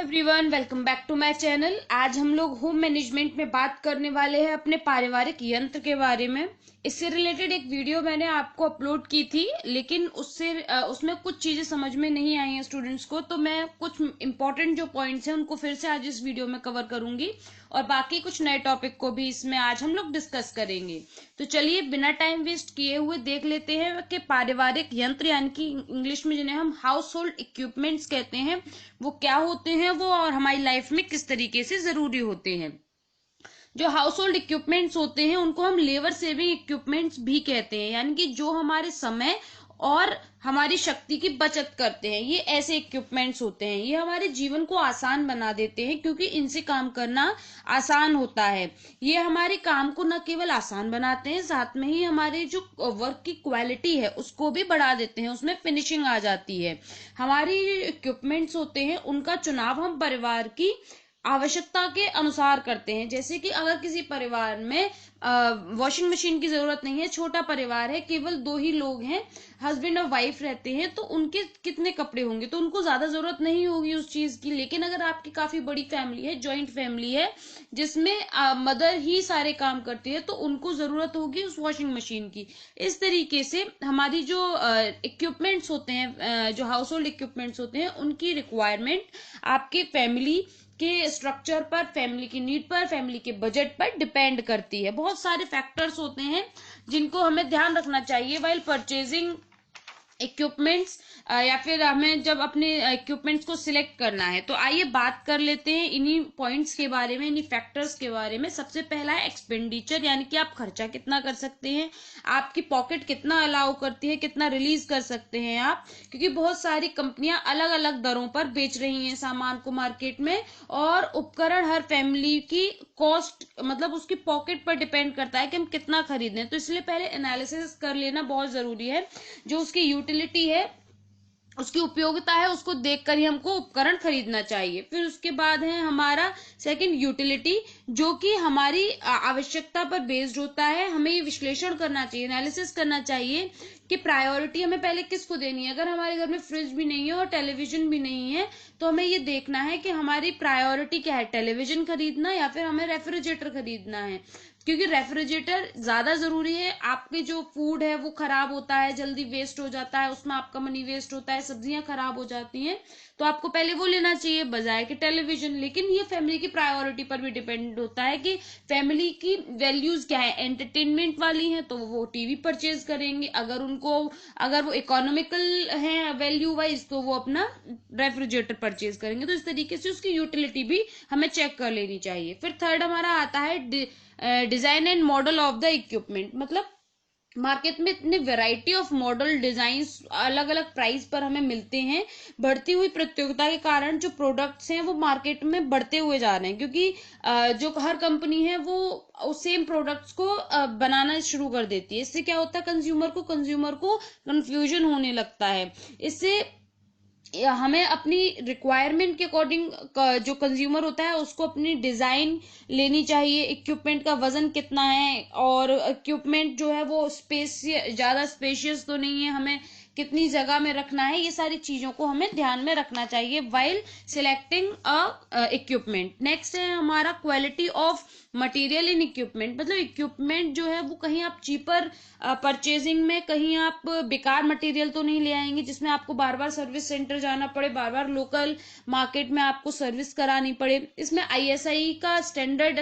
Everyone, welcome back to my channel. आज हम लोग होम मैनेजमेंट में बात करने वाले हैं अपने पारिवारिक यंत्र के बारे में। इससे रिलेटेड एक वीडियो मैंने आपको अपलोड की थी, लेकिन उसमें कुछ चीजें समझ में नहीं आई हैं स्टूडेंट्स को, तो मैं कुछ इंपॉर्टेंट जो पॉइंट्स हैं उनको फिर से आज इस वीडियो में कवर करूंगी और बाकी कुछ नए टॉपिक को भी इसमें आज हम लोग डिस्कस करेंगे। तो चलिए बिना टाइम वेस्ट किए हुए देख लेते हैं कि पारिवारिक यंत्र यानी कि इंग्लिश में जिन्हें हम हाउस होल्ड इक्विपमेंट्स कहते हैं वो क्या होते हैं वो और हमारी लाइफ में किस तरीके से जरूरी होते हैं। जो हाउस होल्ड इक्विपमेंट्स होते हैं उनको हम लेबर सेविंग इक्विपमेंट्स भी कहते हैं, यानी कि जो हमारे समय और हमारी शक्ति की बचत करते हैं। ये ऐसे इक्विपमेंट्स होते हैं, ये हमारे जीवन को आसान बना देते हैं क्योंकि इनसे काम करना आसान होता है। ये हमारे काम को न केवल आसान बनाते हैं, साथ में ही हमारे जो वर्क की क्वालिटी है उसको भी बढ़ा देते हैं, उसमें फिनिशिंग आ जाती है। हमारी इक्विपमेंट्स होते हैं उनका चुनाव हम परिवार की आवश्यकता के अनुसार करते हैं। जैसे कि अगर किसी परिवार में वॉशिंग मशीन की जरूरत नहीं है, छोटा परिवार है, केवल 2 ही लोग हैं, हस्बैंड और वाइफ रहते हैं, तो उनके कितने कपड़े होंगे, तो उनको ज्यादा जरूरत नहीं होगी उस चीज की। लेकिन अगर आपकी काफी बड़ी फैमिली है, जॉइंट फैमिली है, जिसमें मदर ही सारे काम करती है, तो उनको जरूरत होगी उस वॉशिंग मशीन की। इस तरीके से हमारी जो इक्विपमेंट्स होते हैं, जो हाउस होल्ड इक्विपमेंट्स होते हैं, उनकी रिक्वायरमेंट आपके फैमिली के स्ट्रक्चर पर, फैमिली की नीड पर, फैमिली के बजट पर डिपेंड करती है। बहुत सारे फैक्टर्स होते हैं जिनको हमें ध्यान रखना चाहिए वाइल परचेजिंग इक्विपमेंट्स, या फिर हमें जब अपने इक्विपमेंट्स को सिलेक्ट करना है। तो आइए बात कर लेते हैं इन्हीं पॉइंट्स के बारे में, इन्हीं फैक्टर्स के बारे में। सबसे पहला है एक्सपेंडिचर, यानी कि आप खर्चा कितना कर सकते हैं, आपकी पॉकेट कितना अलाउ करती है, कितना रिलीज कर सकते हैं आप। क्योंकि बहुत सारी कंपनियां अलग अलग दरों पर बेच रही हैं सामान को मार्केट में, और उपकरण हर फैमिली की कॉस्ट, मतलब उसकी पॉकेट पर डिपेंड करता है कि हम कितना खरीदें। तो इसलिए पहले एनालिसिस कर लेना बहुत जरूरी है। जो उसकी यूटिलिटी है, उसकी उपयोगिता है, उसको देखकर ही हमको उपकरण खरीदना चाहिए। फिर उसके बाद है हमारा सेकंड यूटिलिटी, जो कि हमारी आवश्यकता पर बेस्ड होता है। हमें ये विश्लेषण करना चाहिए, एनालिसिस करना चाहिए कि प्रायोरिटी हमें पहले किसको देनी है। अगर हमारे घर में फ्रिज भी नहीं है और टेलीविजन भी नहीं है, तो हमें ये देखना है कि हमारी प्रायोरिटी क्या है, टेलीविजन खरीदना या फिर हमें रेफ्रिजरेटर खरीदना है। क्योंकि रेफ्रिजरेटर ज्यादा जरूरी है। आपके जो फूड है वो खराब होता है, जल्दी वेस्ट हो जाता है, उसमें आपका मनी वेस्ट होता है, सब्जियां खराब हो जाती हैं, तो आपको पहले वो लेना चाहिए बजाय कि टेलीविजन। लेकिन ये फैमिली की प्रायोरिटी पर भी डिपेंड होता है कि फैमिली की वैल्यूज क्या है। एंटरटेनमेंट वाली है तो वो टीवी परचेज करेंगे, अगर वो इकोनॉमिकल है वैल्यू वाइज तो वो अपना रेफ्रिजरेटर परचेज करेंगे। तो इस तरीके से उसकी यूटिलिटी भी हमें चेक कर लेनी चाहिए। फिर थर्ड हमारा आता है design and model of the equipment. मतलब मार्केट में इतने वैरायटी ऑफ मॉडल डिजाइन्स अलग अलग प्राइस पर हमें मिलते हैं। बढ़ती हुई प्रतियोगिता के कारण जो प्रोडक्ट्स हैं वो मार्केट में बढ़ते हुए जा रहे हैं, क्योंकि जो हर कंपनी है वो सेम प्रोडक्ट्स को बनाना शुरू कर देती है। इससे क्या होता है, कंज्यूमर को कंफ्यूजन होने लगता है। इससे हमें अपनी रिक्वायरमेंट के अकॉर्डिंग जो कंज्यूमर होता है उसको अपनी डिजाइन लेनी चाहिए। इक्विपमेंट का वजन कितना है, और इक्विपमेंट जो है वो ज्यादा स्पेशियस तो नहीं है, हमें कितनी जगह में रखना है, ये सारी चीजों को हमें ध्यान में रखना चाहिए वाइल सिलेक्टिंग अ इक्विपमेंट। नेक्स्ट है हमारा quality of material in equipment. मतलब इक्विपमेंट जो है वो कहीं आप चीपर परचेजिंग में कहीं आप बेकार मटेरियल तो नहीं ले आएंगे जिसमें आपको बार बार सर्विस सेंटर जाना पड़े, बार बार लोकल मार्केट में आपको सर्विस करानी पड़े। इसमें आईएसआई का स्टैंडर्ड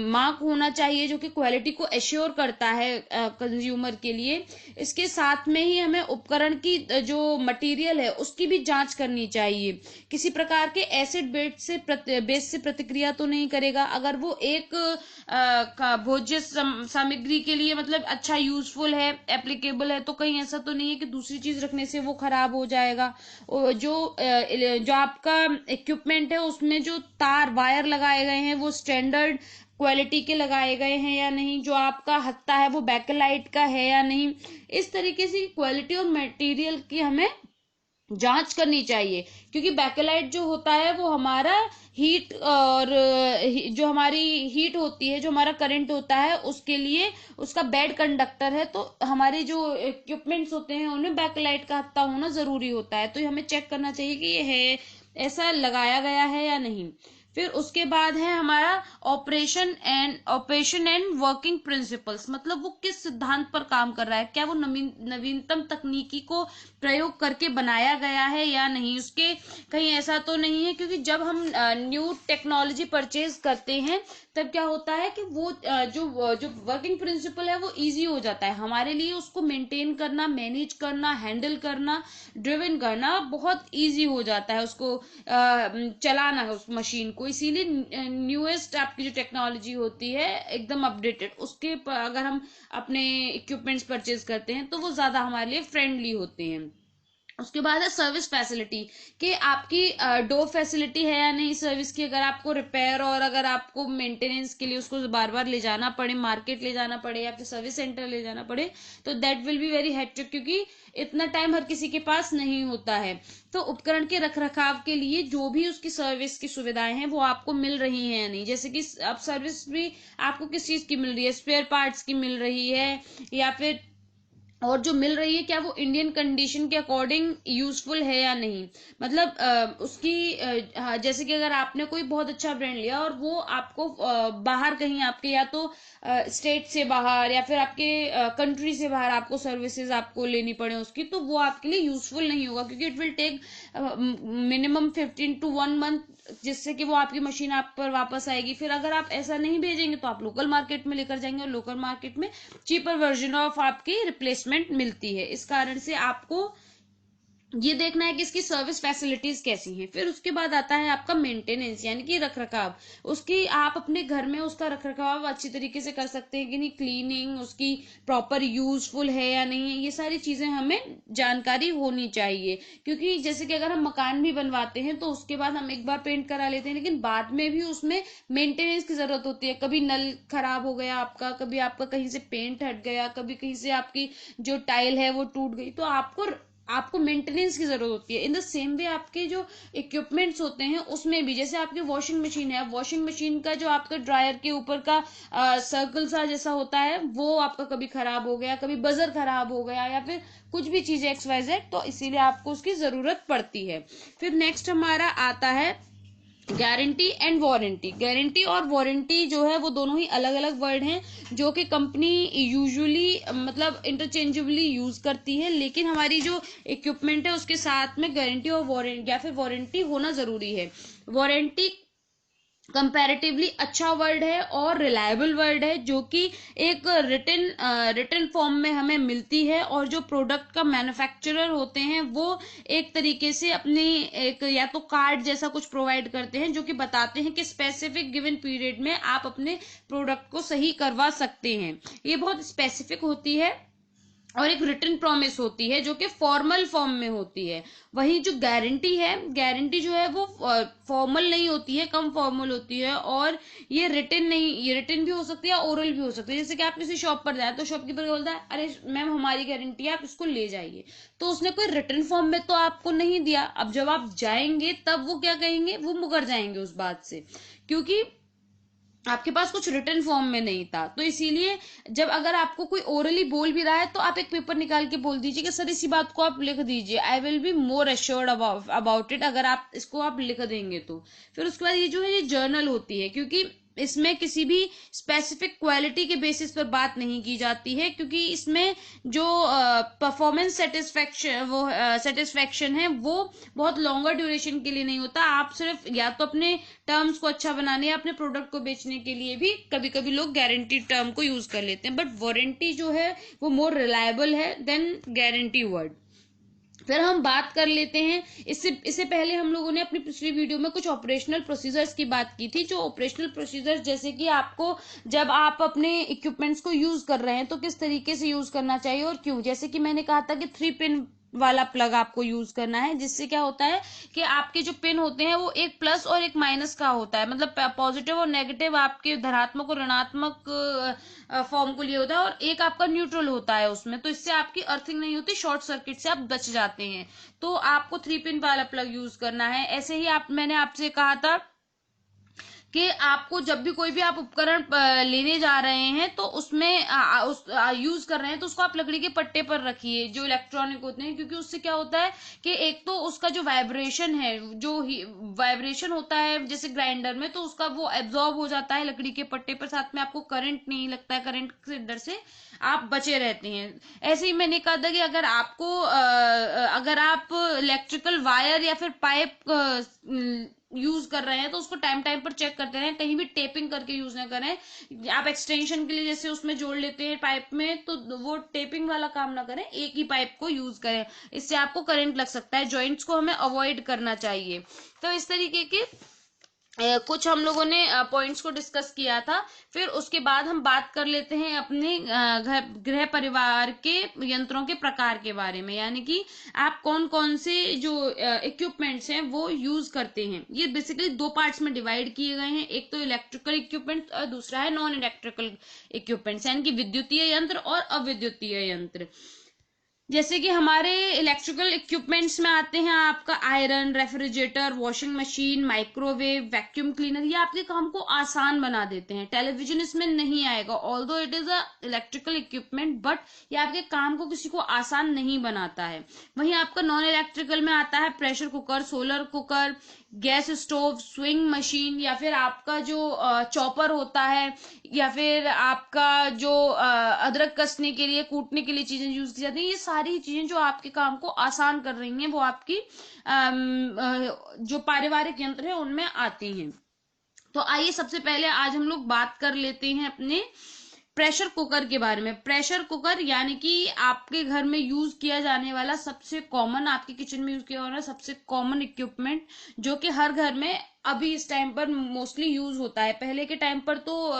मार्क होना चाहिए जो कि क्वालिटी को एश्योर करता है कंज्यूमर के लिए। इसके साथ में ही हमें उपकरण की जो मटेरियल है उसकी भी जांच करनी चाहिए। किसी प्रकार के एसिड बेस से प्रतिक्रिया तो नहीं करेगा। अगर वो एक भोज्य सामग्री के लिए मतलब अच्छा यूजफुल है, एप्लीकेबल है, तो कहीं ऐसा तो नहीं है कि दूसरी चीज रखने से वो खराब हो जाएगा। जो आपका इक्विपमेंट है उसमें जो तार वायर लगाए गए हैं वो स्टैंडर्ड क्वालिटी के लगाए गए हैं या नहीं, जो आपका हत्ता है वो बैकलाइट का है या नहीं। इस तरीके से क्वालिटी और मटेरियल की हमें जांच करनी चाहिए। क्योंकि बैकलाइट जो होता है वो हमारा हीट, और जो हमारी हीट होती है, जो हमारा करंट होता है, उसके लिए उसका बैड कंडक्टर है। तो हमारे जो इक्विपमेंट्स होते हैं उनमें बैकलाइट का हत्ता होना जरूरी होता है। तो हमें चेक करना चाहिए कि ये है ऐसा लगाया गया है या नहीं। फिर उसके बाद है हमारा ऑपरेशन एंड वर्किंग प्रिंसिपल्स, मतलब वो किस सिद्धांत पर काम कर रहा है, क्या वो नवीनतम तकनीकी को प्रयोग करके बनाया गया है या नहीं, उसके कहीं ऐसा तो नहीं है। क्योंकि जब हम न्यू टेक्नोलॉजी परचेज करते हैं तब क्या होता है कि वो जो वर्किंग प्रिंसिपल है वो इजी हो जाता है हमारे लिए, उसको मेंटेन करना, मैनेज करना, हैंडल करना, ड्रिवन करना बहुत इजी हो जाता है, उसको चलाना है उस मशीन को। इसीलिए न्यूएस्ट आपकी जो टेक्नोलॉजी होती है एकदम अपडेटेड, उसके अगर हम अपने इक्विपमेंट्स परचेज करते हैं तो वो ज्यादा हमारे लिए फ्रेंडली होते हैं। उसके बाद है सर्विस फैसिलिटी, कि आपकी डोर फैसिलिटी है या नहीं सर्विस की। अगर आपको रिपेयर और अगर आपको मेंटेनेंस के लिए उसको बार बार ले जाना पड़े, मार्केट ले जाना पड़े या फिर सर्विस सेंटर ले जाना पड़े, तो that will be very hectic, क्योंकि इतना टाइम हर किसी के पास नहीं होता है। तो उपकरण के रख रखाव के लिए जो भी उसकी सर्विस की सुविधाएं हैं वो आपको मिल रही हैं या नहीं। जैसे कि अब सर्विस भी आपको किस चीज की मिल रही है, स्पेयर पार्ट्स की मिल रही है या फिर और जो मिल रही है क्या वो इंडियन कंडीशन के अकॉर्डिंग यूजफुल है या नहीं। मतलब हाँ, जैसे कि अगर आपने कोई बहुत अच्छा ब्रांड लिया और वो आपको बाहर कहीं आपके या तो स्टेट से बाहर या फिर आपके कंट्री से बाहर आपको सर्विसेज आपको लेनी पड़े उसकी, तो वो आपके लिए यूजफुल नहीं होगा, क्योंकि it will take minimum 15 to 1 month, जिससे कि वो आपकी मशीन आप पर वापस आएगी। फिर अगर आप ऐसा नहीं भेजेंगे तो आप लोकल मार्केट में लेकर जाएंगे और लोकल मार्केट में चीपर वर्जन ऑफ आपकी रिप्लेसमेंट मिलती है। इस कारण से आपको ये देखना है कि इसकी सर्विस फैसिलिटीज कैसी हैं। फिर उसके बाद आता है आपका मेंटेनेंस, यानी कि रखरखाव। उसकी आप अपने घर में उसका रखरखाव अच्छी तरीके से कर सकते हैं कि नहीं, क्लीनिंग उसकी प्रॉपर यूजफुल है या नहीं है, ये सारी चीजें हमें जानकारी होनी चाहिए। क्योंकि जैसे कि अगर हम मकान भी बनवाते हैं तो उसके बाद हम एक बार पेंट करा लेते हैं, लेकिन बाद में भी उसमें मेंटेनेंस की जरूरत होती है। कभी नल खराब हो गया आपका, कभी आपका कहीं से पेंट हट गया, कभी कहीं से आपकी जो टाइल है वो टूट गई, तो आपको मेंटेनेंस की जरूरत होती है। इन द सेम वे आपके जो इक्विपमेंट्स होते हैं उसमें भी, जैसे आपकी वॉशिंग मशीन है, वॉशिंग मशीन का जो आपका ड्रायर के ऊपर का सर्कल सा जैसा होता है वो आपका कभी खराब हो गया, कभी बजर खराब हो गया या फिर कुछ भी चीज XYZ, तो इसीलिए आपको उसकी जरूरत पड़ती है। फिर नेक्स्ट हमारा आता है गारंटी एंड वारंटी। गारंटी और वारंटी जो है वो दोनों ही अलग अलग वर्ड हैं, जो कि कंपनी यूजुअली मतलब इंटरचेंजेबली यूज करती है, लेकिन हमारी जो इक्विपमेंट है उसके साथ में गारंटी और वारंटी या फिर वारंटी होना जरूरी है। वारंटी कंपैरेटिवली अच्छा वर्ड है और रिलायबल वर्ड है, जो कि एक रिटन फॉर्म में हमें मिलती है, और जो प्रोडक्ट का मैन्युफैक्चरर होते हैं वो एक तरीके से अपनी एक या तो कार्ड जैसा कुछ प्रोवाइड करते हैं जो कि बताते हैं कि स्पेसिफिक गिवन पीरियड में आप अपने प्रोडक्ट को सही करवा सकते हैं। ये बहुत स्पेसिफिक होती है और एक रिटन प्रॉमिस होती है जो कि फॉर्मल फॉर्म में होती है। वही जो गारंटी है, गारंटी जो है वो फॉर्मल नहीं होती है, कम फॉर्मल होती है, और ये रिटन नहीं, ये रिटन भी हो सकती है, ओरल भी हो सकती है। जैसे कि आप किसी शॉप पर जाए तो शॉपकीपर बोलता है अरे मैम हमारी गारंटी है, आप इसको ले जाइए, तो उसने कोई रिटन फॉर्म में तो आपको नहीं दिया। अब जब आप जाएंगे तब वो क्या कहेंगे, वो मुकर जाएंगे उस बात से, क्योंकि आपके पास कुछ रिटर्न फॉर्म में नहीं था। तो इसीलिए जब अगर आपको कोई ओरली बोल भी रहा है तो आप एक पेपर निकाल के बोल दीजिए कि सर इसी बात को आप लिख दीजिए, I will be more assured about it, अगर आप इसको आप लिख देंगे तो। फिर उसके बाद ये जो है ये जर्नल होती है, क्योंकि इसमें किसी भी स्पेसिफिक क्वालिटी के बेसिस पर बात नहीं की जाती है, क्योंकि इसमें जो परफॉर्मेंस सेटिस्फेक्शन है वो बहुत लॉन्गर ड्यूरेशन के लिए नहीं होता। आप सिर्फ या तो अपने टर्म्स को अच्छा बनाने या अपने प्रोडक्ट को बेचने के लिए भी कभी कभी लोग गारंटी टर्म को यूज कर लेते हैं, बट वारंटी जो है वो मोर रिलायबल है देन गारंटी वर्ड। फिर हम बात कर लेते हैं, इससे पहले हम लोगों ने अपनी पिछली वीडियो में कुछ ऑपरेशनल प्रोसीजर्स की बात की थी। जो ऑपरेशनल प्रोसीजर्स जैसे कि आपको जब आप अपने इक्विपमेंट्स को यूज कर रहे हैं तो किस तरीके से यूज करना चाहिए और क्यों। जैसे कि मैंने कहा था कि 3 पिन वाला प्लग आपको यूज करना है, जिससे क्या होता है कि आपके जो पिन होते हैं वो एक प्लस और एक माइनस का होता है, मतलब पॉजिटिव और नेगेटिव आपके धनात्मक और ऋणात्मक फॉर्म को लिए होता है, और एक आपका न्यूट्रल होता है उसमें, तो इससे आपकी अर्थिंग नहीं होती, शॉर्ट सर्किट से आप बच जाते हैं। तो आपको 3 पिन वाला प्लग यूज करना है। ऐसे ही मैंने आपसे कहा था कि आपको जब भी कोई भी आप उपकरण लेने जा रहे हैं तो उसमें यूज कर रहे हैं तो उसको आप लकड़ी के पट्टे पर रखिए जो इलेक्ट्रॉनिक होते हैं, क्योंकि उससे क्या होता है कि एक तो उसका जो वाइब्रेशन है, जो वाइब्रेशन होता है जैसे ग्राइंडर में, तो उसका वो एब्जॉर्ब हो जाता है लकड़ी के पट्टे पर, साथ में आपको करंट नहीं लगता है, करंट से डर से आप बचे रहते हैं। ऐसे ही मैंने कहा था कि अगर आपको अगर आप इलेक्ट्रिकल वायर या फिर पाइप यूज कर रहे हैं तो उसको टाइम टाइम पर चेक करते रहें, कहीं भी टेपिंग करके यूज ना करें। आप एक्सटेंशन के लिए जैसे उसमें जोड़ लेते हैं पाइप में, तो वो टेपिंग वाला काम ना करें, एक ही पाइप को यूज करें, इससे आपको करंट लग सकता है, जॉइंट्स को हमें अवॉइड करना चाहिए। तो इस तरीके के कुछ हम लोगों ने पॉइंट्स को डिस्कस किया था। फिर उसके बाद हम बात कर लेते हैं अपने गृह परिवार के यंत्रों के प्रकार के बारे में, यानी कि आप कौन कौन से जो इक्विपमेंट्स हैं वो यूज करते हैं। ये बेसिकली दो पार्ट्स में डिवाइड किए गए हैं, एक तो इलेक्ट्रिकल इक्विपमेंट और दूसरा है नॉन इलेक्ट्रिकल इक्विपमेंट्स, यानी कि विद्युतीय यंत्र और अविद्युतीय यंत्र। जैसे कि हमारे इलेक्ट्रिकल इक्विपमेंट्स में आते हैं आपका iron, refrigerator, washing machine, microwave, vacuum cleaner, ये आपके काम को आसान बना देते हैं। टेलीविजन इसमें नहीं आएगा, although it is a electrical equipment, but ये आपके काम को किसी को आसान नहीं बनाता है। वहीं आपका नॉन इलेक्ट्रिकल में आता है pressure cooker, solar cooker, gas stove, swing machine, या फिर आपका जो चॉपर होता है, या फिर आपका जो अदरक कसने के लिए, कूटने के लिए चीजें यूज की जाती हैं, ये सारी चीजें जो आपके काम को आसान कर रही हैं वो आपकी जो पारिवारिक यंत्र है उनमें आती हैं। तो आइए सबसे पहले आज हम लोग बात कर लेते हैं अपने प्रेशर कुकर के बारे में। प्रेशर कुकर यानी कि आपके घर में यूज किया जाने वाला सबसे कॉमन, आपके किचन में यूज किया वाला सबसे कॉमन इक्विपमेंट, जो कि हर घर में अभी इस टाइम पर मोस्टली यूज होता है। पहले के टाइम पर तो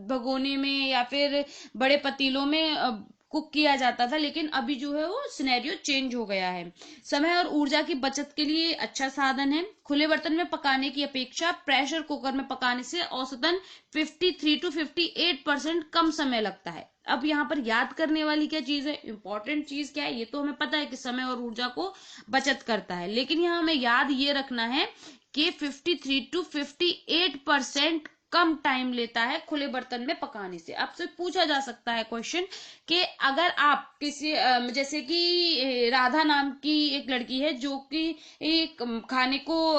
भगोने में या फिर बड़े पतीलों में कुक किया जाता था, लेकिन अभी जो है वो सिनेरियो चेंज हो गया है। समय और ऊर्जा की बचत के लिए अच्छा साधन है। खुले बर्तन में पकाने की अपेक्षा प्रेशर कुकर में पकाने से औसतन 53 to 58% कम समय लगता है। अब यहाँ पर याद करने वाली क्या चीज है, इंपॉर्टेंट चीज क्या है, ये तो हमें पता है कि समय और ऊर्जा को बचत करता है, लेकिन यहाँ हमें याद ये रखना है कि 53 to 58% कम टाइम लेता है खुले बर्तन में पकाने से। आपसे पूछा जा सकता है क्वेश्चन कि अगर आप किसी जैसे कि राधा नाम की एक लड़की है जो कि एक खाने को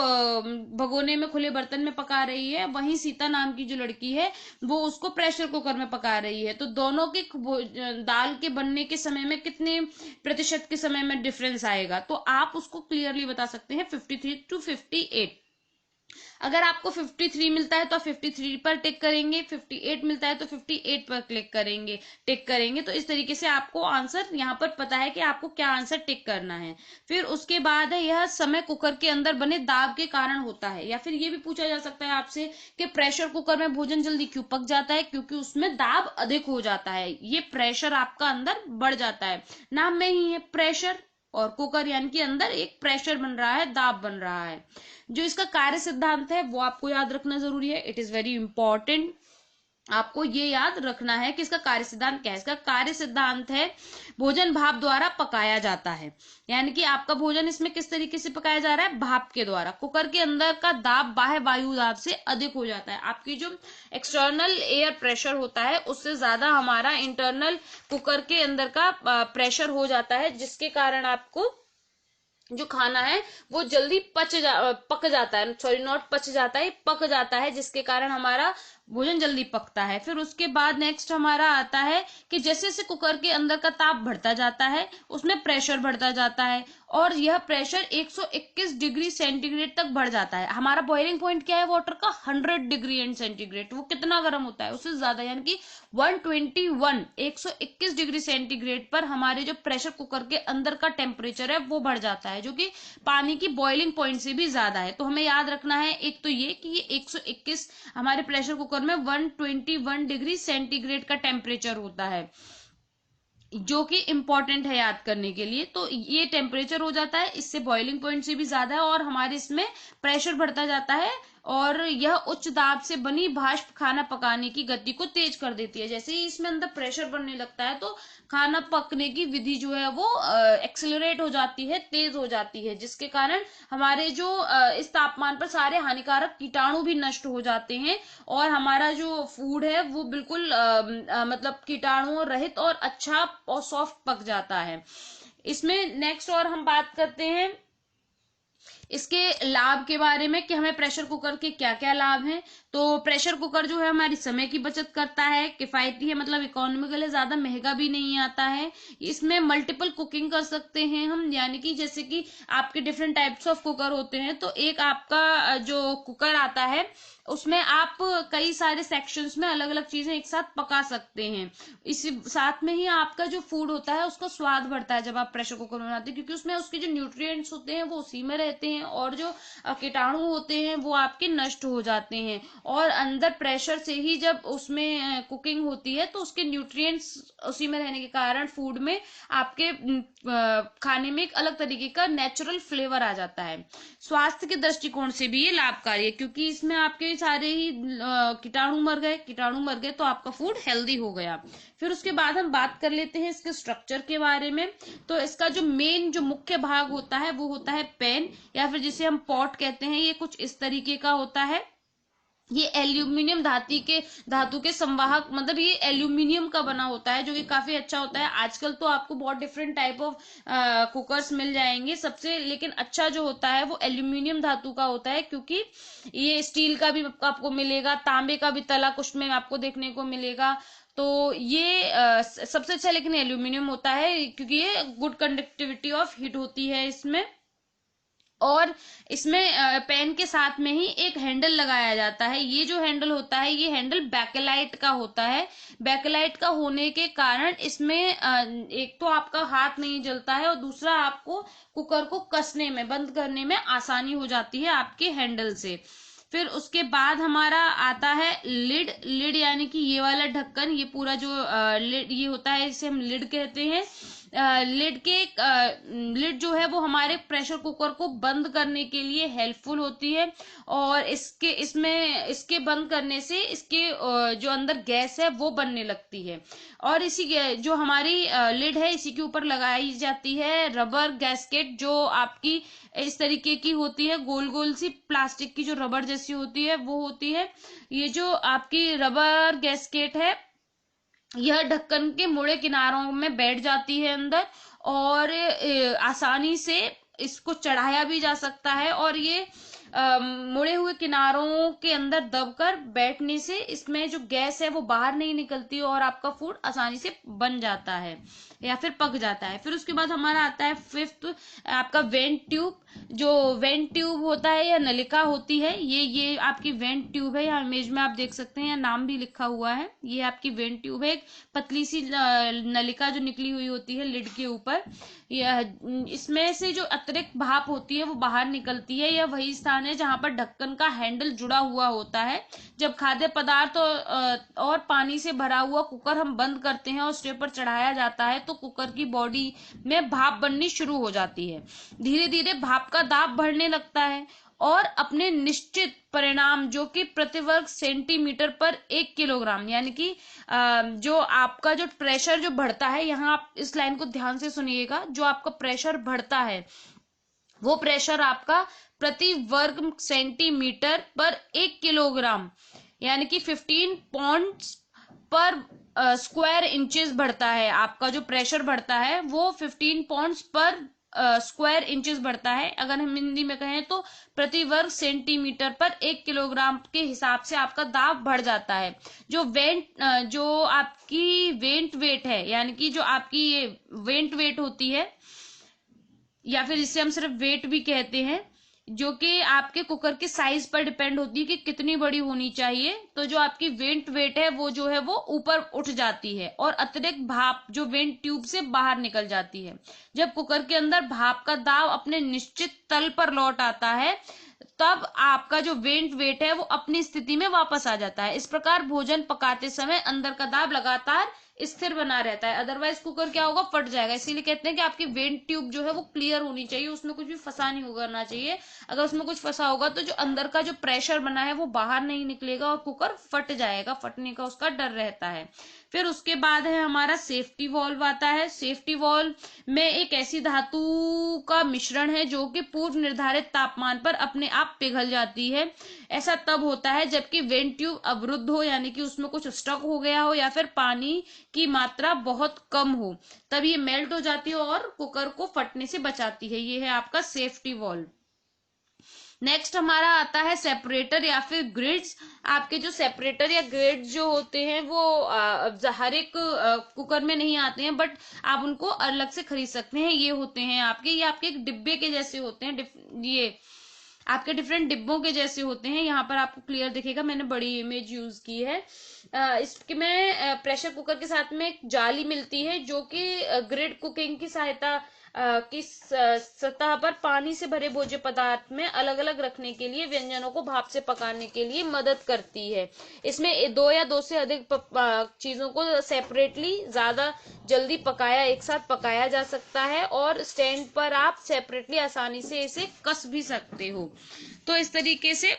भगोने में खुले बर्तन में पका रही है, वहीं सीता नाम की जो लड़की है वो उसको प्रेशर कुकर में पका रही है, तो दोनों के दाल के बनने के समय में कितने प्रतिशत के समय में डिफरेंस आएगा, तो आप उसको क्लियरली बता सकते हैं 53 to 58। अगर आपको 53 मिलता है तो आप 53 पर टिक करेंगे, 58 मिलता है तो 58 पर टिक करेंगे। तो इस तरीके से आपको आंसर यहाँ पर पता है कि आपको क्या आंसर टिक करना है। फिर उसके बाद है यह समय कुकर के अंदर बने दाब के कारण होता है, या फिर ये भी पूछा जा सकता है आपसे कि प्रेशर कुकर में भोजन जल्दी क्यों पक जाता है, क्योंकि उसमें दाब अधिक हो जाता है, ये प्रेशर आपका अंदर बढ़ जाता है। नाम में ही है प्रेशर और कुकर, यानी कि अंदर एक प्रेशर बन रहा है, दाब बन रहा है। जो इसका कार्य सिद्धांत है वो आपको याद रखना जरूरी है, इट इज वेरी इंपॉर्टेंट। आपको ये याद रखना है कि इसका कार्य सिद्धांत क्या है। इसका कार्य सिद्धांत है भोजन भाप द्वारा पकाया जाता है, यानी कि आपका भोजन इसमें किस तरीके से पकाया जा रहा है, भाप के द्वारा। कुकर के अंदर का दाब बाह्य वायु दाब से अधिक हो जाता है, आपकी जो एक्सटर्नल एयर प्रेशर होता है उससे ज्यादा हमारा इंटरनल कुकर के अंदर का प्रेशर हो जाता है, जिसके कारण आपको जो खाना है वो जल्दी पक जाता है, सॉरी नॉट पच जाता है, पक जाता है, जिसके कारण हमारा भोजन जल्दी पकता है। फिर उसके बाद नेक्स्ट हमारा आता है कि जैसे जैसे कुकर के अंदर का ताप बढ़ता जाता है उसमें प्रेशर बढ़ता जाता है, और यह प्रेशर 121 डिग्री सेंटीग्रेड तक बढ़ जाता है। हमारा बॉइलिंग पॉइंट क्या है वाटर का, 100 डिग्री एंड सेंटीग्रेड। वो कितना गर्म होता है, उससे ज्यादा, यानी कि 121 डिग्री सेंटीग्रेड पर हमारे जो प्रेशर कुकर के अंदर का टेम्परेचर है वो बढ़ जाता है, जो कि पानी की बॉइलिंग पॉइंट से भी ज्यादा है। तो हमें याद रखना है एक तो ये कि ये 121 हमारे प्रेशर कुकर में 121 डिग्री सेंटीग्रेड का टेम्परेचर होता है, जो कि इंपॉर्टेंट है याद करने के लिए। तो ये टेम्परेचर हो जाता है, इससे बॉइलिंग पॉइंट से भी ज्यादा है, और हमारे इसमें प्रेशर बढ़ता जाता है, और यह उच्च दाब से बनी भाप खाना पकाने की गति को तेज कर देती है। जैसे ही इसमें अंदर प्रेशर बनने लगता है तो खाना पकने की विधि जो है वो एक्सेलरेट हो जाती है, तेज हो जाती है, जिसके कारण हमारे जो इस तापमान पर सारे हानिकारक कीटाणु भी नष्ट हो जाते हैं और हमारा जो फूड है वो बिल्कुल मतलब कीटाणुओं रहित और अच्छा और सॉफ्ट पक जाता है। इसमें नेक्स्ट और हम बात करते हैं इसके लाभ के बारे में कि हमें प्रेशर कुकर के क्या क्या लाभ हैं। तो प्रेशर कुकर जो है हमारी समय की बचत करता है, किफायती है, मतलब इकोनॉमिकल है, ज्यादा महंगा भी नहीं आता है। इसमें मल्टीपल कुकिंग कर सकते हैं हम, यानी कि जैसे कि आपके डिफरेंट टाइप्स ऑफ कुकर होते हैं, तो एक आपका जो कुकर आता है उसमें आप कई सारे सेक्शंस में अलग अलग चीजें एक साथ पका सकते हैं। इसी साथ में ही आपका जो फूड होता है उसका स्वाद बढ़ता है जब आप प्रेशर कुकर में बनाते हैं, क्योंकि उसमें उसके जो न्यूट्रिएंट्स होते हैं वो उसी में रहते हैं और जो कीटाणु होते हैं वो आपके नष्ट हो जाते हैं। और अंदर प्रेशर से ही जब उसमें कुकिंग होती है तो उसके न्यूट्रिएंट्स उसी में रहने के कारण फूड में आपके खाने में एक अलग तरीके का नेचुरल फ्लेवर आ जाता है। स्वास्थ्य के दृष्टिकोण से भी ये लाभकारी है, क्योंकि इसमें आपके सारे ही कीटाणु मर गए तो आपका फूड हेल्दी हो गया। फिर उसके बाद हम बात कर लेते हैं इसके स्ट्रक्चर के बारे में। तो इसका जो मेन जो मुख्य भाग होता है वो होता है पैन, या फिर जिसे हम पॉट कहते हैं। ये कुछ इस तरीके का होता है। ये एल्यूमिनियम धातु के संवाहक, मतलब ये एल्यूमिनियम का बना होता है, जो कि काफी अच्छा होता है। आजकल तो आपको बहुत डिफरेंट टाइप ऑफ कुकर्स मिल जाएंगे, सबसे लेकिन अच्छा जो होता है वो एल्यूमिनियम धातु का होता है, क्योंकि ये स्टील का भी आपको मिलेगा, तांबे का भी तला कुछ में आपको देखने को मिलेगा। तो ये सबसे अच्छा लेकिन एल्यूमिनियम होता है, क्योंकि ये गुड कंडक्टिविटी ऑफ हीट होती है इसमें। और इसमें पेन के साथ में ही एक हैंडल लगाया जाता है। ये जो हैंडल होता है ये हैंडल बैकेलाइट का होता है। बैकेलाइट का होने के कारण इसमें एक तो आपका हाथ नहीं जलता है और दूसरा आपको कुकर को कसने में, बंद करने में आसानी हो जाती है आपके हैंडल से। फिर उसके बाद हमारा आता है लिड यानी कि ये वाला ढक्कन। ये पूरा जो लिड ये होता है इसे हम लिड कहते हैं। लिड जो है वो हमारे प्रेशर कुकर को बंद करने के लिए हेल्पफुल होती है और इसके बंद करने से इसके जो अंदर गैस है वो बनने लगती है। और इसी जो हमारी लिड है इसी के ऊपर लगाई जाती है रबर गैस्केट, जो आपकी इस तरीके की होती है, गोल गोल सी प्लास्टिक की जो रबर जैसी होती है वो होती है। ये जो आपकी रबर गैस्केट है यह ढक्कन के मुड़े किनारों में बैठ जाती है अंदर, और आसानी से इसको चढ़ाया भी जा सकता है। और ये मुड़े हुए किनारों के अंदर दबकर बैठने से इसमें जो गैस है वो बाहर नहीं निकलती और आपका फूड आसानी से बन जाता है या फिर पक जाता है। फिर उसके बाद हमारा आता है फिफ्थ आपका वेंट ट्यूब। जो वेंट ट्यूब होता है या नलिका होती है, ये आपकी वेंट ट्यूब है। यहाँ इमेज में आप देख सकते हैं, नाम भी लिखा हुआ है। ये आपकी वेंट ट्यूब है, एक पतली सी नलिका जो निकली हुई होती है लिड के ऊपर। इसमें से जो अतिरिक्त भाप होती है वो बाहर निकलती है। यह वही स्थान है जहां पर ढक्कन का हैंडल जुड़ा हुआ होता है। जब खाद्य पदार्थ और पानी से भरा हुआ कुकर हम बंद करते हैं और स्टे पर चढ़ाया जाता है तो कुकर की बॉडी में भाप बननी शुरू हो जाती है। धीरे धीरे भाप का दाब बढ़ने लगता है और अपने निश्चित परिणाम, जो कि प्रति वर्ग सेंटीमीटर पर 1 किलोग्राम, यानी कि जो आपका जो प्रेशर जो बढ़ता है, यहाँ आप इस लाइन को ध्यान से सुनिएगा, जो आपका प्रेशर बढ़ता है वो प्रेशर आपका प्रति वर्ग सेंटीमीटर पर 1 किलोग्राम यानी कि 15 पॉन्ड्स पर स्क्वायर इंचेस बढ़ता है। आपका जो प्रेशर बढ़ता है वो 15 पॉन्ड्स पर स्क्वायर इंचेस बढ़ता है। अगर हम हिंदी में कहें तो प्रति वर्ग सेंटीमीटर पर 1 किलोग्राम के हिसाब से आपका दाब बढ़ जाता है। जो आपकी वेंट वेट है, यानी कि जो आपकी ये वेंट वेट होती है या फिर जिसे हम सिर्फ वेट भी कहते हैं, जो कि आपके कुकर के साइज पर डिपेंड होती है कि कितनी बड़ी होनी चाहिए। तो जो आपकी वेंट वेट है वो जो है वो ऊपर उठ जाती है और अतिरिक्त भाप जो वेंट ट्यूब से बाहर निकल जाती है। जब कुकर के अंदर भाप का दाब अपने निश्चित तल पर लौट आता है तब आपका जो वेंट वेट है वो अपनी स्थिति में वापस आ जाता है। इस प्रकार भोजन पकाते समय अंदर का दाब लगातार स्थिर बना रहता है, अदरवाइज कुकर क्या होगा, फट जाएगा। इसीलिए कहते हैं कि आपकी वेंट ट्यूब जो है वो क्लियर होनी चाहिए, उसमें कुछ भी फंसा नहीं होना चाहिए। अगर उसमें कुछ फंसा होगा तो जो अंदर का जो प्रेशर बना है वो बाहर नहीं निकलेगा और कुकर फट जाएगा, फटने का उसका डर रहता है। फिर उसके बाद है हमारा सेफ्टी वॉल्व आता है। सेफ्टी वॉल्व में एक ऐसी धातु का मिश्रण है जो कि पूर्व निर्धारित तापमान पर अपने आप पिघल जाती है। ऐसा तब होता है जबकि वेंट ट्यूब अवरुद्ध हो, यानी कि उसमें कुछ स्टक हो गया हो या फिर पानी की मात्रा बहुत कम हो, तब ये मेल्ट हो जाती है और कुकर को फटने से बचाती है। ये है आपका सेफ्टी वॉल्व। नेक्स्ट हमारा आता है सेपरेटर या फिर ग्रिड्स। आपके जो सेपरेटर या ग्रिड्स जो होते हैं वो हर एक कुकर में नहीं आते हैं, बट आप उनको अलग से खरीद सकते हैं। ये होते हैं आपके, ये आपके एक डिब्बे के जैसे होते हैं, ये आपके डिफरेंट डिब्बों के जैसे होते हैं। यहाँ पर आपको क्लियर दिखेगा, मैंने बड़ी इमेज यूज की है। इसके में प्रेशर कुकर के साथ में एक जाली मिलती है जो कि ग्रिड कुकिंग की सहायता की सतह पर पानी से भरे भोज्य पदार्थ में अलग अलग रखने के लिए व्यंजनों को भाप से पकाने के लिए मदद करती है। इसमें दो या दो से अधिक चीजों को सेपरेटली ज्यादा जल्दी पकाया, एक साथ पकाया जा सकता है और स्टैंड पर आप सेपरेटली आसानी से इसे कस भी सकते हो। तो इस तरीके से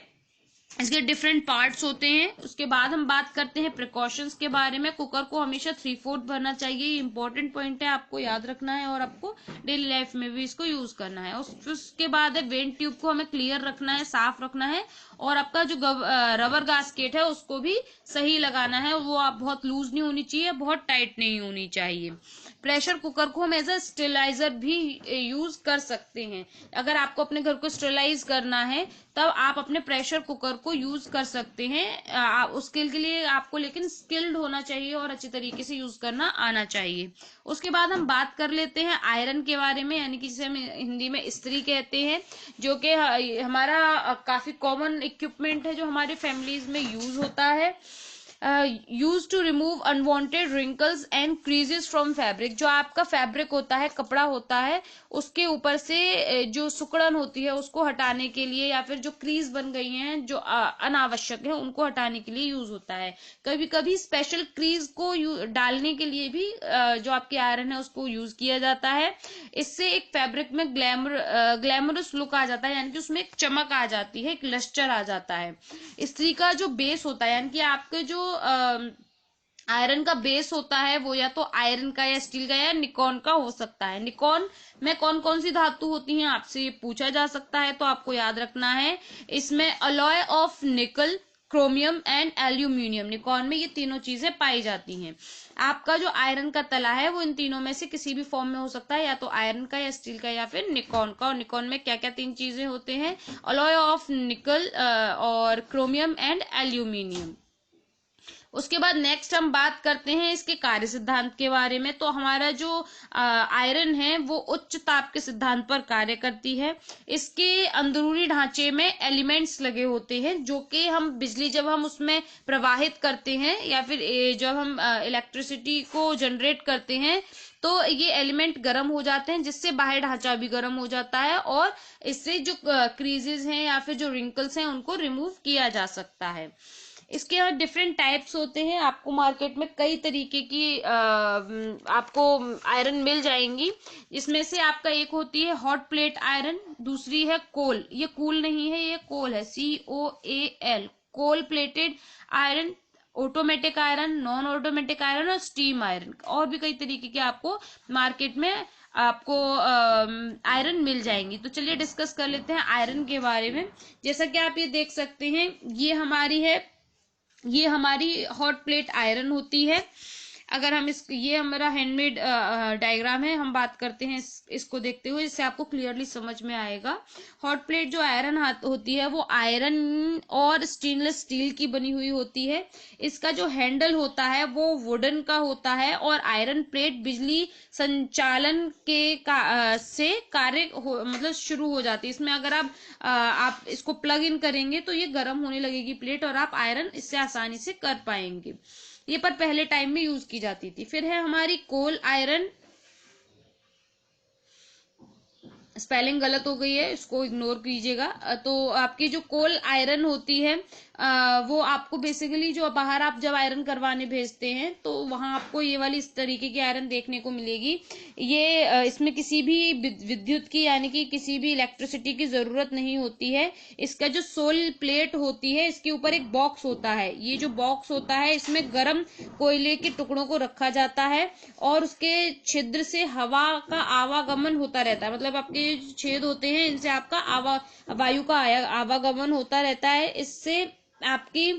इसके डिफरेंट पार्ट्स होते हैं। उसके बाद हम बात करते हैं प्रिकॉशंस के बारे में। कुकर को हमेशा 3/4 भरना चाहिए, ये इंपॉर्टेंट पॉइंट है, आपको याद रखना है और आपको डेली लाइफ में भी इसको यूज करना है। उसके बाद है वेंट ट्यूब को हमें क्लियर रखना है, साफ रखना है, और आपका जो रबर गास्केट है उसको भी सही लगाना है, वो आप बहुत लूज नहीं होनी चाहिए, बहुत टाइट नहीं होनी चाहिए। प्रेशर कुकर को हम एज अ स्टेलाइजर भी यूज कर सकते हैं। अगर आपको अपने घर को स्टेलाइज करना है तब आप अपने प्रेशर कुकर को यूज कर सकते हैं। उसके लिए आपको लेकिन स्किल्ड होना चाहिए और अच्छी तरीके से यूज करना आना चाहिए। उसके बाद हम बात कर लेते हैं आयरन के बारे में, यानी कि जिसे हम हिंदी में इस्त्री कहते हैं, जो कि हमारा काफी कॉमन इक्विपमेंट है जो हमारे फैमिलीज में यूज होता है। Use to remove unwanted wrinkles and creases from fabric. जो आपका फैब्रिक होता है, कपड़ा होता है, उसके ऊपर से जो सिकुड़न होती है उसको हटाने के लिए, या फिर जो क्रीज बन गई हैं जो अनावश्यक है उनको हटाने के लिए यूज होता है। कभी कभी स्पेशल क्रीज को डालने के लिए भी जो आपकी आयरन है उसको यूज किया जाता है। इससे एक फैब्रिक में ग्लैमरस लुक आ जाता है, यानी कि उसमें एक चमक आ जाती है, एक लस्टर आ जाता है। इस्त्री का जो बेस होता है, यानी कि आपके जो आयरन का बेस होता है वो या तो आयरन का या स्टील का या निकॉन का हो सकता है। निकॉन में कौन कौन सी धातु होती हैं आपसे ये पूछा जा सकता है, तो आपको याद रखना है इसमें अलॉय ऑफ निकल, क्रोमियम एंड एल्यूमिनियम, निकॉन में ये तीनों चीजें पाई जाती हैं। आपका जो आयरन का तला है वो इन तीनों में से किसी भी फॉर्म में हो सकता है, या तो आयरन का या स्टील का या फिर निकॉन का। और निकॉन में क्या क्या तीन चीजें होते हैं, अलॉय ऑफ निकल और क्रोमियम एंड एल्यूमिनियम। उसके बाद नेक्स्ट हम बात करते हैं इसके कार्य सिद्धांत के बारे में। तो हमारा जो आयरन है वो उच्च ताप के सिद्धांत पर कार्य करती है। इसके अंदरूनी ढांचे में एलिमेंट्स लगे होते हैं जो कि हम बिजली जब हम उसमें प्रवाहित करते हैं या फिर जब हम इलेक्ट्रिसिटी को जनरेट करते हैं तो ये एलिमेंट गर्म हो जाते हैं, जिससे बाहरी ढांचा भी गर्म हो जाता है और इससे जो क्रीजेस हैं या फिर जो रिंकल्स हैं उनको रिमूव किया जा सकता है। इसके यहाँ डिफरेंट टाइप्स होते हैं, आपको मार्केट में कई तरीके की आपको आयरन मिल जाएंगी। इसमें से आपका एक होती है हॉट प्लेट आयरन, दूसरी है कोल, ये कूल नहीं है, ये कोल है, COAL, coal plated iron, automatic iron, non automatic iron और स्टीम आयरन। और भी कई तरीके के आपको मार्केट में आपको आयरन मिल जाएंगी। तो चलिए डिस्कस कर लेते हैं आयरन के बारे में। जैसा कि आप ये देख सकते हैं, ये हमारी हॉट प्लेट आयरन होती है। अगर हम ये हमारा हैंडमेड डायग्राम है, हम बात करते हैं इसको देखते हुए, जिससे आपको क्लियरली समझ में आएगा। हॉट प्लेट जो आयरन होती है वो आयरन और स्टेनलेस स्टील की बनी हुई होती है। इसका जो हैंडल होता है वो वुडन का होता है और आयरन प्लेट बिजली संचालन के से कार्य मतलब शुरू हो जाती है। इसमें अगर आप इसको प्लग इन करेंगे तो ये गर्म होने लगेगी प्लेट और आप आयरन इससे आसानी से कर पाएंगे। ये पर पहले टाइम में यूज की जाती थी। फिर है हमारी कोल आयरन। स्पेलिंग गलत हो गई है, इसको इग्नोर कीजिएगा। तो आपकी जो कोल आयरन होती है वो आपको बेसिकली जो बाहर आप जब आयरन करवाने भेजते हैं तो वहां आपको ये वाली इस तरीके की आयरन देखने को मिलेगी। ये इसमें किसी भी विद्युत की यानी कि किसी भी इलेक्ट्रिसिटी की जरूरत नहीं होती है। इसका जो सोल प्लेट होती है इसके ऊपर एक बॉक्स होता है, ये जो बॉक्स होता है इसमें गर्म कोयले के टुकड़ों को रखा जाता है और उसके छिद्र से हवा का आवागमन होता रहता है। मतलब आपके जो छेद होते हैं इनसे आपका वायु का आवागमन होता रहता है। इससे आपकी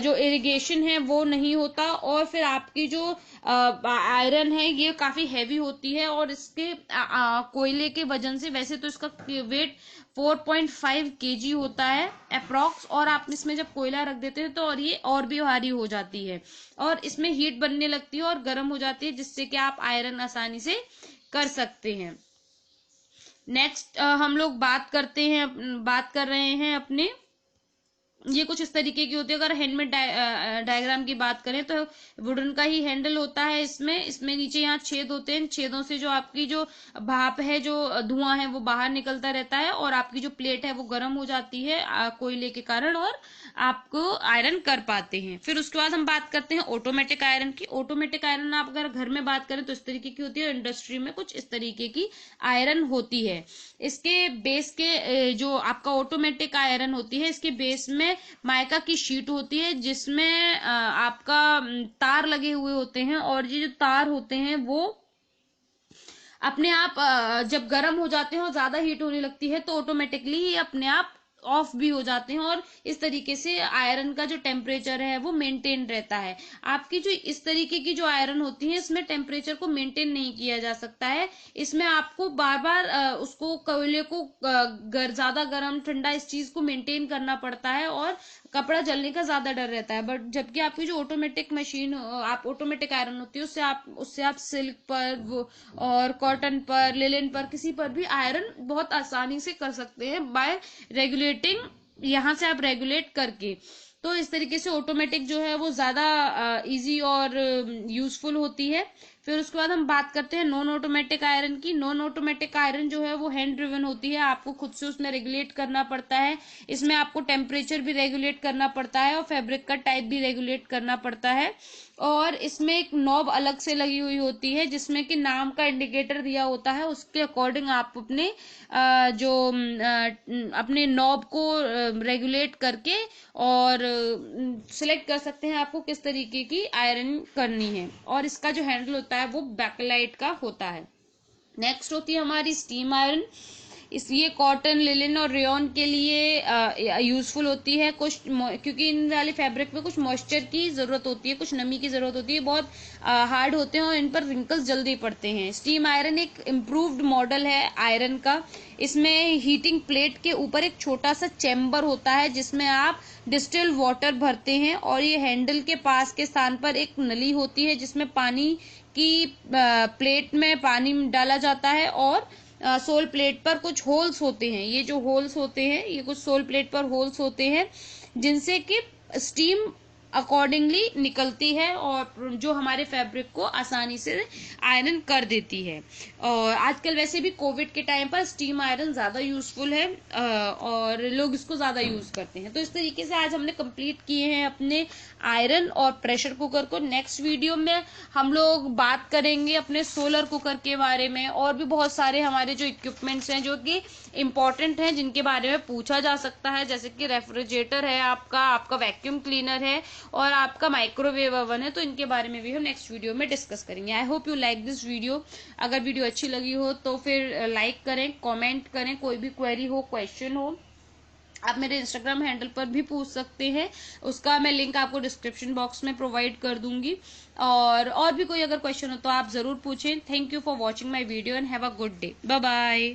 जो इरिगेशन है वो नहीं होता और फिर आपकी जो आयरन है ये काफी हैवी होती है और इसके कोयले के वजन से, वैसे तो इसका वेट 4.5 kg होता है अप्रॉक्स, और आप इसमें जब कोयला रख देते हैं तो और ये और भी भारी हो जाती है और इसमें हीट बनने लगती है और गर्म हो जाती है, जिससे कि आप आयरन आसानी से कर सकते हैं। नेक्स्ट हम लोग बात कर रहे हैं अपने, ये कुछ इस तरीके की होती है। अगर हैंडमेड डायग्राम की बात करें तो वुडन का ही हैंडल होता है। इसमें नीचे यहाँ छेद होते हैं, छेदों से जो आपकी जो भाप है, जो धुआं है वो बाहर निकलता रहता है और आपकी जो प्लेट है वो गर्म हो जाती है कोयले के कारण और आपको आयरन कर पाते हैं। फिर उसके बाद हम बात करते हैं ऑटोमेटिक आयरन की। ऑटोमेटिक आयरन आप अगर घर में बात करें तो इस तरीके की होती है, इंडस्ट्री में कुछ इस तरीके की आयरन होती है। इसके बेस के जो आपका ऑटोमेटिक आयरन होती है इसके बेस में माइका की शीट होती है जिसमें आपका तार लगे हुए होते हैं और ये जो तार होते हैं वो अपने आप जब गर्म हो जाते हैं और ज्यादा हीट होने लगती है तो ऑटोमेटिकली ये अपने आप ऑफ भी हो जाते हैं और इस तरीके से आयरन का जो टेम्परेचर है वो मेंटेन रहता है। आपकी जो इस तरीके की जो आयरन होती है इसमें टेम्परेचर को मेंटेन नहीं किया जा सकता है। इसमें आपको बार बार उसको कोयले को ज्यादा गर्म ठंडा इस चीज को मेंटेन करना पड़ता है और कपड़ा जलने का ज्यादा डर रहता है। बट जबकि आपकी जो ऑटोमेटिक मशीन आप ऑटोमेटिक आयरन होती है उससे आप सिल्क पर और कॉटन पर, लिनन पर, किसी पर भी आयरन बहुत आसानी से कर सकते हैं बाय रेगुलेटिंग, यहाँ से आप रेगुलेट करके। तो इस तरीके से ऑटोमेटिक जो है वो ज्यादा इजी और यूजफुल होती है। फिर उसके बाद हम बात करते हैं नॉन ऑटोमेटिक आयरन की। नॉन ऑटोमेटिक आयरन जो है वो हैंड ड्रिवन होती है, आपको खुद से उसमें रेगुलेट करना पड़ता है। इसमें आपको टेम्परेचर भी रेगुलेट करना पड़ता है और फैब्रिक का टाइप भी रेगुलेट करना पड़ता है और इसमें एक नॉब अलग से लगी हुई होती है जिसमें कि नाम का इंडिकेटर दिया होता है, उसके अकॉर्डिंग आप अपने नॉब को रेगुलेट करके और सिलेक्ट कर सकते हैं आपको किस तरीके की आयरन करनी है। और इसका जो हैंडल होता है वो बैकलाइट का होता है। नेक्स्ट होती है हमारी स्टीम आयरन। ये कॉटन, लिनन और रेयॉन के लिए यूजफुल होती है कुछ, क्योंकि इन वाले फैब्रिक में कुछ मॉइस्चर की जरूरत होती है, कुछ नमी की जरूरत होती है, बहुत हार्ड होते हैं और इन पर रिंकल्स जल्दी पड़ते हैं। स्टीम आयरन एक इम्प्रूव्ड मॉडल है आयरन का। इसमें हीटिंग प्लेट के ऊपर एक छोटा सा चैम्बर होता है जिसमें आप डिस्टिल वाटर भरते हैं और ये हैंडल के पास के स्थान पर एक नली होती है जिसमें पानी की प्लेट में पानी डाला जाता है और सोल प्लेट पर कुछ होल्स होते हैं। ये जो होल्स होते हैं ये कुछ सोल प्लेट पर होल्स होते हैं जिनसे कि स्टीम अकॉर्डिंगली निकलती है और जो हमारे फैब्रिक को आसानी से आयरन कर देती है। और आजकल वैसे भी कोविड के टाइम पर स्टीम आयरन ज्यादा यूजफुल है और लोग इसको ज्यादा यूज करते हैं। तो इस तरीके से आज हमने कंप्लीट किए हैं अपने आयरन और प्रेशर कुकर को। नेक्स्ट वीडियो में हम लोग बात करेंगे अपने सोलर कुकर के बारे में और भी बहुत सारे हमारे जो इक्विपमेंट्स हैं जो कि इम्पोर्टेंट हैं जिनके बारे में पूछा जा सकता है, जैसे कि रेफ्रिजरेटर है आपका वैक्यूम क्लीनर है और आपका माइक्रोवेव ओवन है। तो इनके बारे में भी हम नेक्स्ट वीडियो में डिस्कस करेंगे। I hope you like this video. अगर वीडियो अच्छी लगी हो तो फिर लाइक करें, कमेंट करें, कोई भी क्वेरी हो, क्वेश्चन हो आप मेरे इंस्टाग्राम हैंडल पर भी पूछ सकते हैं, उसका मैं लिंक आपको डिस्क्रिप्शन बॉक्स में प्रोवाइड कर दूंगी। और भी कोई अगर क्वेश्चन हो तो आप जरूर पूछें। Thank you for watching my video and have a good day. Bye bye.